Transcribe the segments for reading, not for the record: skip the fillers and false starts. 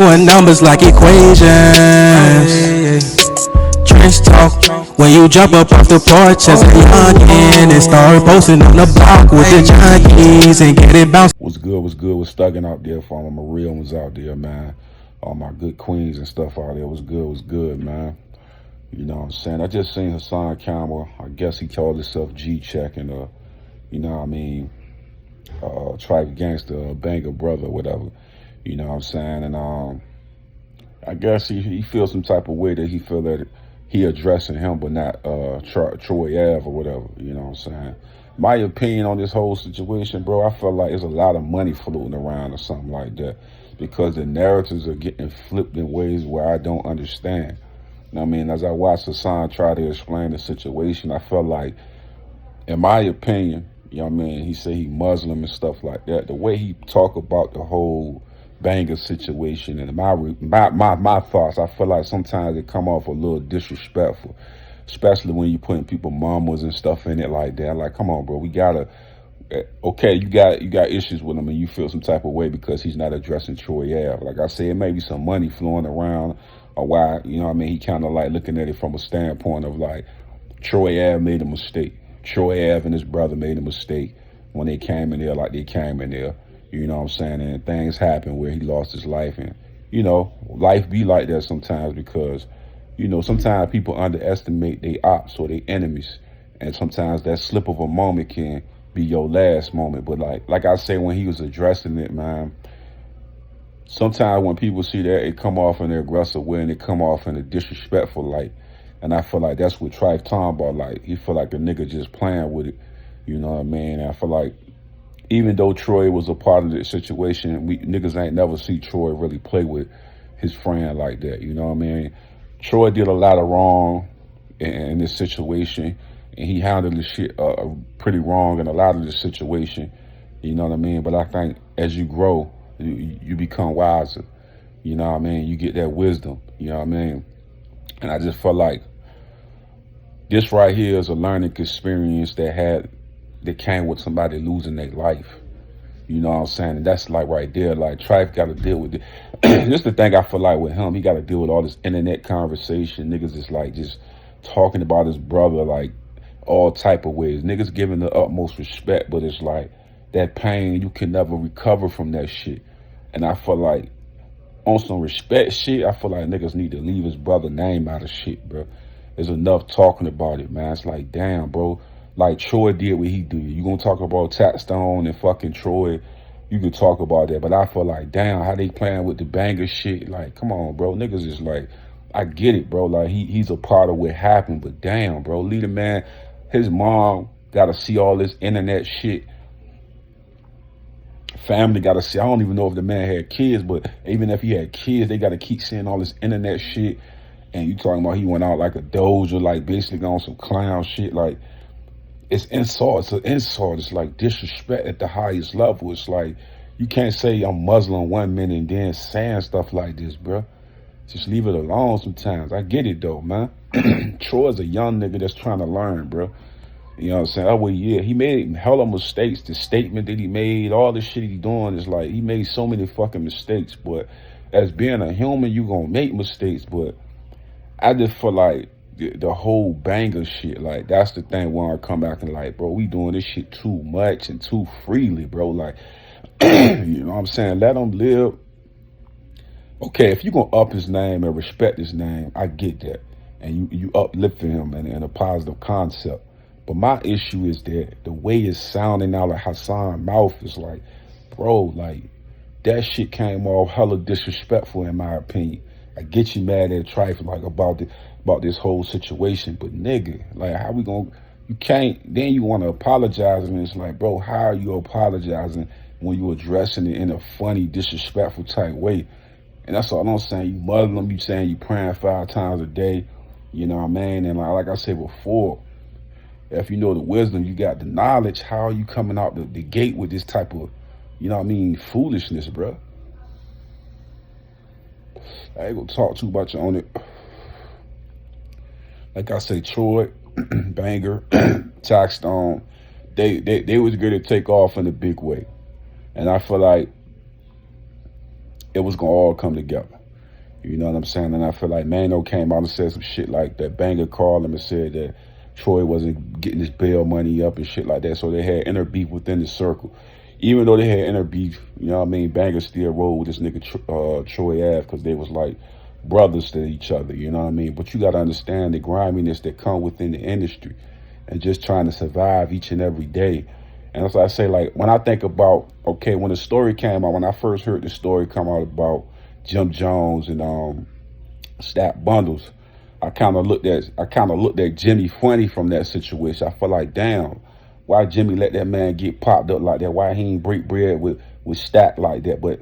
Doing numbers like equations. Trench talk. When you jump up off the porch as a youngin' and start posting on the block with the junkies and get it bounced. What's good? What's good? What's thugging out there for all my real ones out there, man? All my good queens and stuff out there. What's good? What's good, man? You know what I'm saying? I just seen Hassan Campbell. I guess he called himself G-Check and you know what I mean, trife gangsta, banger brother, whatever. You know what I'm saying? And I guess he feels some type of way that he feel that he addressing him, but not Troy Ave or whatever. You know what I'm saying? My opinion on this whole situation, bro, I feel like there's a lot of money floating around or something like that, because the narratives are getting flipped in ways where I don't understand. You know what I mean? As I watched Hassan try to explain the situation, I felt like, in my opinion, you know what I mean, he said he Muslim and stuff like that. The way he talk about the whole banger situation and my thoughts, I feel like sometimes it come off a little disrespectful, especially when you putting people mamas and stuff in it like that. Like, come on, bro, we gotta. Okay, you got issues with him and you feel some type of way because he's not addressing Troy Ave. Like I said, it may be some money flowing around, or why, you know what I mean, he kind of like looking at it from a standpoint of like, Troy Ave made a mistake. Troy Ave and his brother made a mistake when they came in there like they came in there. You know what I'm saying? And things happen where he lost his life. And, you know, life be like that sometimes because, you know, sometimes people underestimate their ops or their enemies. And sometimes that slip of a moment can be your last moment. But like I say, when he was addressing it, man, sometimes when people see that, it come off in an aggressive way and it come off in a disrespectful light. And I feel like that's what Trife talking about. Like, he feel like the nigga just playing with it. You know what I mean? And I feel like even though Troy was a part of the situation, we niggas ain't never see Troy really play with his friend like that. You know what I mean? Troy did a lot of wrong in this situation, and he handled the shit pretty wrong in a lot of this situation. You know what I mean? But I think as you grow, you become wiser. You know what I mean? You get that wisdom. You know what I mean? And I just felt like this right here is a learning experience that came with somebody losing their life. You know what I'm saying? And that's like right there, like Trife got to deal with it. This the thing I feel like with him, he got to deal with all this internet conversation. Niggas is like just talking about his brother like all type of ways. Niggas giving the utmost respect, but it's like that pain, you can never recover from that shit. And I feel like on some respect shit, I feel like niggas need to leave his brother name out of shit, bro. There's enough talking about it, man. It's like, damn, bro. Like Troy did what he did. You gonna talk about Taxstone and fucking Troy, you can talk about that. But I feel like, damn, how they playing with the banger shit. Like, come on, bro. Niggas is like, I get it, bro. Like, he's a part of what happened. But damn, bro. Leave the man, his mom gotta see all this internet shit. Family gotta see. I don't even know if the man had kids, but even if he had kids, they gotta keep seeing all this internet shit. And you talking about he went out like a doja, like basically on some clown shit. Like, it's insult. It's an insult. It's like disrespect at the highest level. It's like, you can't say I'm Muslim 1 minute and then saying stuff like this, bro. Just leave it alone sometimes. I get it though, man. Troy's a young nigga that's trying to learn, bro. You know what I'm saying? Oh, well, yeah, he made hella mistakes. The statement that he made, all the shit he doing is like, he made so many fucking mistakes. But as being a human, you gonna make mistakes. But I just feel like the whole banger shit, like, that's the thing when I come back and like, bro, we doing this shit too much and too freely, bro. Like, you know what I'm saying? Let him live. Okay, if you gonna up his name and respect his name, I get that. And you uplifting him in a positive concept. But my issue is that the way it's sounding out of Hassan's mouth is like, bro, like, that shit came off hella disrespectful in my opinion. I get you mad at Trife like about this whole situation, but nigga, like, how we gonna? You can't. Then you want to apologize, and it's like, bro, how are you apologizing when you addressing it in a funny, disrespectful type way? And that's all I'm saying. You Muslim, you saying you praying 5 times a day, you know what I mean? And like I said before, if you know the wisdom, you got the knowledge, how are you coming out the gate with this type of, you know what I mean, foolishness, bro? I ain't gonna talk too much on it. Like I say, Troy, Banger, Taxstone, they was good to take off in a big way. And I feel like it was gonna all come together. You know what I'm saying? And I feel like Mano came out and said some shit like that. Banger called him and said that Troy wasn't getting his bail money up and shit like that. So they had inner beef within the circle. Even though they had inner beef, you know what I mean? Banger still rolled with this nigga Troy Ave because they was like brothers to each other, you know what I mean? But you got to understand the griminess that come within the industry and just trying to survive each and every day. And as I say, like, when I think about, okay, when the story came out, when I first heard the story come out about Jim Jones and Stack Bundles, I kind of looked at Jimmy funny from that situation. I felt like, damn, why Jimmy let that man get popped up like that? Why he ain't break bread with Stack like that? But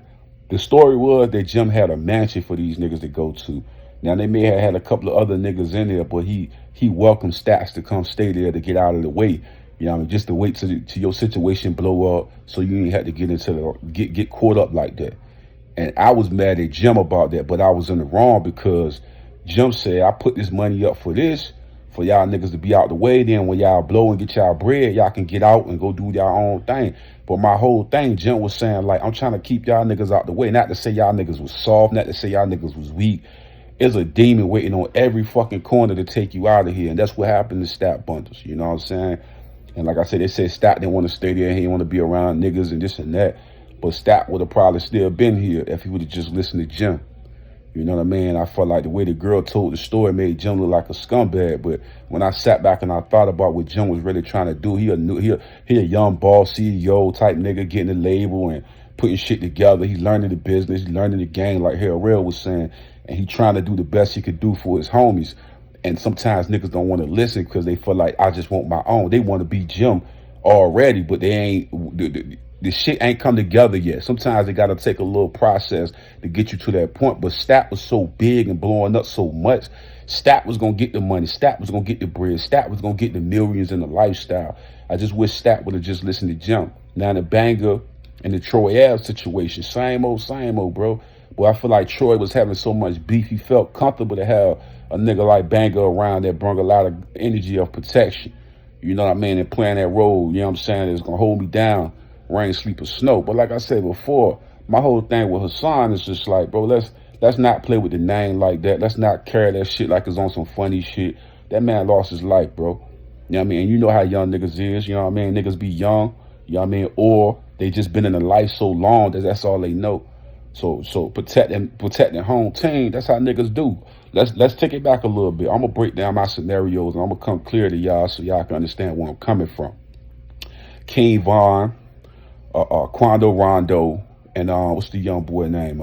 the story was that Jim had a mansion for these niggas to go to. Now they may have had a couple of other niggas in there, but he welcomed Stacks to come stay there to get out of the way. You know what I mean? Just to wait till your situation blow up so you ain't had to get into get caught up like that. And I was mad at Jim about that, but I was in the wrong because Jim said, I put this money up for this, for y'all niggas to be out the way. Then when y'all blow and get y'all bread, y'all can get out and go do y'all own thing. But my whole thing, Jim was saying, like, I'm trying to keep y'all niggas out the way. Not to say y'all niggas was soft, not to say y'all niggas was weak. It's a demon waiting on every fucking corner to take you out of here. And that's what happened to Stack Bundles, you know what I'm saying? And like I said, they said Stack didn't want to stay there. He didn't want to be around niggas and this and that. But Stack would have probably still been here if he would have just listened to Jim. You know what I mean? I felt like the way the girl told the story made Jim look like a scumbag. But when I sat back and I thought about what Jim was really trying to do, he a young boss CEO type nigga getting a label and putting shit together. He's learning the business, he's learning the game, like Harold Real was saying. And he trying to do the best he could do for his homies. And sometimes niggas don't want to listen because they feel like I just want my own. They want to be Jim already, but they ain't. The shit ain't come together yet. Sometimes they got to take a little process to get you to that point. But Stack was so big and blowing up so much. Stack was going to get the money. Stack was going to get the bread. Stack was going to get the millions and the lifestyle. I just wish Stack would have just listened to Jim. Now the Banger and the Troy Ave situation, same old, bro. But I feel like Troy was having so much beef. He felt comfortable to have a nigga like Banger around that brought a lot of energy of protection. You know what I mean? And playing that role, you know what I'm saying, is going to hold me down. Rain, sleep, or snow. But like I said before, my whole thing with Hassan is just like, bro, let's not play with the name like that. Let's not carry that shit like it's on some funny shit. That man lost his life, bro. You know what I mean? And you know how young niggas is, you know what I mean? Niggas be young, you know what I mean? Or they just been in a life so long that that's all they know. So protecting home team, that's how niggas do. Let's take it back a little bit. I'm gonna break down my scenarios and I'm gonna come clear to y'all so y'all can understand where I'm coming from. King Von, Quando Rondo, and what's the young boy name?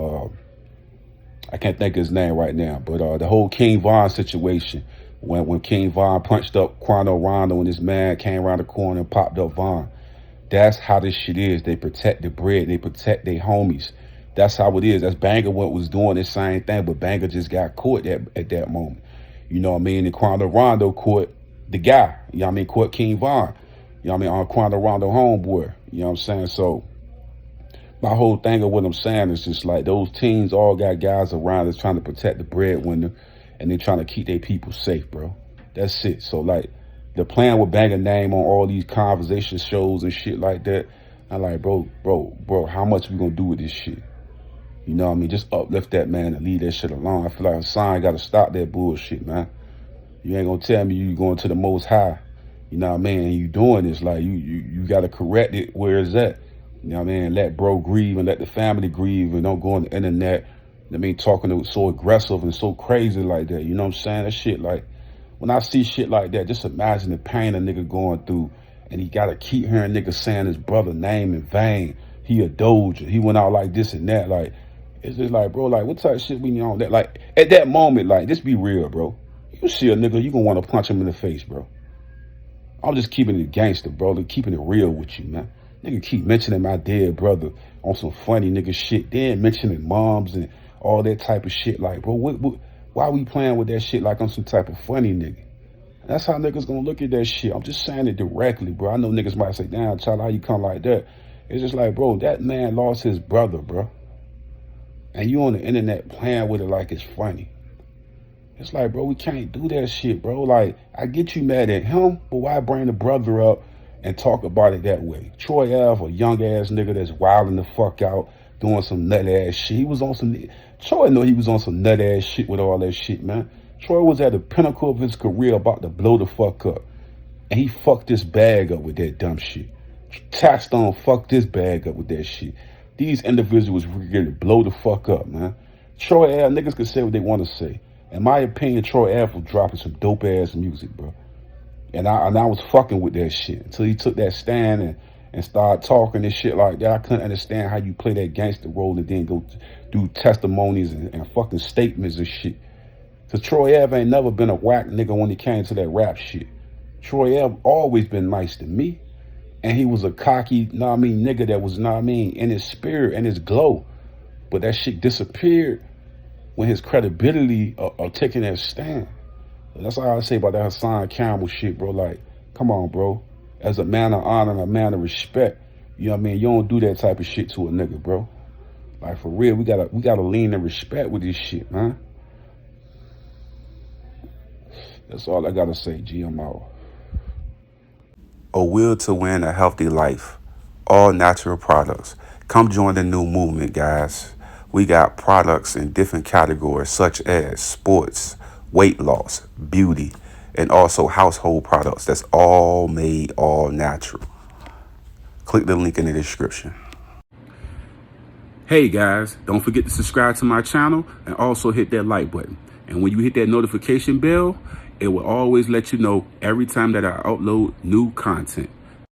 I can't think of his name right now, but the whole King Von situation, when King Von punched up Quando Rondo and this man came around the corner and popped up Von. That's how this shit is. They protect the bread. They protect their homies. That's how it is. That's Banger what was doing the same thing, but Banger just got caught at that moment. You know what I mean? And Quando Rondo caught the guy. You know what I mean? Caught King Von. You know what I mean? On Quando Rondo homeboy. You know what I'm saying? So my whole thing of what I'm saying is just like those teams all got guys around that's trying to protect the breadwinner and they're trying to keep their people safe, bro. That's it. So like the plan with Banger name on all these conversation shows and shit like that, I'm like, bro, how much we gonna do with this shit? You know what I mean? Just uplift that man and leave that shit alone. I feel like Hassan got to stop that bullshit, man. You ain't gonna tell me you going to the most high. You know what I mean? And you doing this, like you got to correct it where it's at. You know what I mean? Let bro grieve and let the family grieve and don't go on the internet. I mean, talking so aggressive and so crazy like that. You know what I'm saying? That shit, like, when I see shit like that, just imagine the pain a nigga going through and he got to keep hearing niggas saying his brother name in vain. He a doja. He went out like this and that. Like, it's just like, bro, like, what type of shit we on that? Like, at that moment, like, just be real, bro. You see a nigga, you gonna want to punch him in the face, bro. I'm just keeping it gangster, bro. Keeping it real with you, man. Nigga keep mentioning my dead brother on some funny nigga shit. Then mentioning moms and all that type of shit. Like, bro, why we playing with that shit like I'm some type of funny nigga? That's how niggas gonna look at that shit. I'm just saying it directly, bro. I know niggas might say, damn, child, how you come like that? It's just like, bro, that man lost his brother, bro. And you on the internet playing with it like it's funny. It's like, bro, we can't do that shit, bro. Like, I get you mad at him, but why bring the brother up and talk about it that way? Troy Ave, a young ass nigga that's wilding the fuck out, doing some nut ass shit. He was on some, Troy know he was on some nut ass shit with all that shit, man. Troy was at the pinnacle of his career about to blow the fuck up. And he fucked this bag up with that dumb shit. Taxstone fucked this bag up with that shit. These individuals were going to blow the fuck up, man. Troy Ave, niggas can say what they want to say. In my opinion, Troy Ave was dropping some dope ass music, bro. And I was fucking with that shit until he took that stand and started talking and shit like that. I couldn't understand how you play that gangster role and then go do testimonies and fucking statements and shit. Cause Troy Ave ain't never been a whack nigga when it came to that rap shit. Troy Ave always been nice to me. And he was a cocky, nigga that was, in his spirit and his glow. But that shit disappeared when his credibility of taking that stand. That's all I say about that Hassan Campbell shit, bro. Like, come on, bro. As a man of honor and a man of respect, you know what I mean? You don't do that type of shit to a nigga, bro. Like, for real, we gotta lean in respect with this shit, man. That's all I gotta say, G. I'm out. A will to win a healthy life. All natural products. Come join the new movement, guys. We got products in different categories such as sports, weight loss, beauty, and also household products that's all made all natural. Click the link in the description. Hey guys, don't forget to subscribe to my channel and also hit that like button. And when you hit that notification bell, it will always let you know every time that I upload new content.